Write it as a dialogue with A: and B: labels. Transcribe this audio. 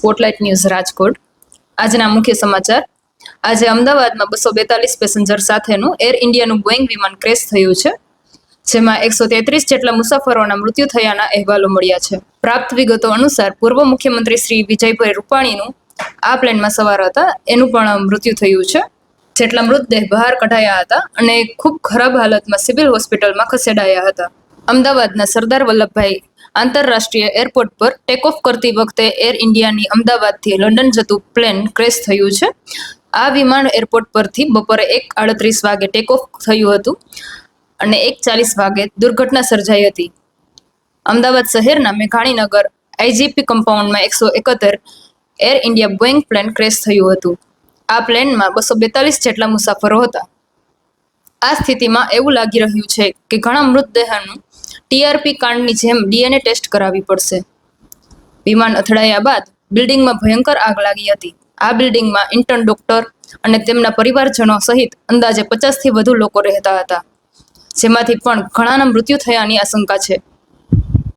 A: Spotlight news Rajkot. આજના મુખ્ય સમાચાર. આજે અમદાવાદમાં 242 પેસેન્જર સાથેનું એર ઇન્ડિયાનું બોઈંગ વિમાન ક્રેશ થયું છે, જેમાં 133 જેટલા મુસાફરોના મૃત્યુ થયાના અહેવાલો મળ્યા છે. પ્રાપ્ત વિગતો અનુસાર પૂર્વ મુખ્યમંત્રી શ્રી વિજયભાઈ રૂપાણીનું આ પ્લેનમાં સવાર હતા, એનું પણ મૃત્યુ થયું છે. જેટલા મૃતદેહ બહાર કઢાયા હતા અને ખૂબ ખરાબ હાલતમાં સિવિલ હોસ્પિટલમાં ખસેડાયા હતા. અમદાવાદના સરદાર વલ્લભભાઈ આંતરરાષ્ટ્રીય એરપોર્ટ પર ટેક ઓફ કરતી વખતે એર ઇન્ડિયાની અમદાવાદથી લંડન જતું પ્લેન ક્રેશ થયું છે. આ વિમાન એરપોર્ટ પરથી બપોરે 1:38 વાગે ટેક ઓફ થયું હતું અને 1:40 વાગે દુર્ઘટના સર્જાઈ હતી. અમદાવાદ શહેરના મેઘાણીનગર આઈજીપી કમ્પાઉન્ડમાં 171 Air India Boeing plane crash થયું હતું. આ પ્લેનમાં 242 જેટલા મુસાફરો હતા. આ સ્થિતિમાં એવું લાગી રહ્યું છે કે ઘણા મૃતદેહોનું ટીઆરપી કાંડની જેમ ડીએનએ ટેસ્ટ કરાવવી પડશે. વિમાન અથડાયા બાદ બિલ્ડિંગમાં ભયંકર આગ લાગી હતી. આ બિલ્ડિંગમાં ઇન્ટર્ન ડોક્ટર અને તેમના પરિવારજનો સહિત અંદાજે 50થી વધુ લોકો રહેતા હતા, જેમાંથી પણ ઘણાના મૃત્યુ થયાની આશંકા છે.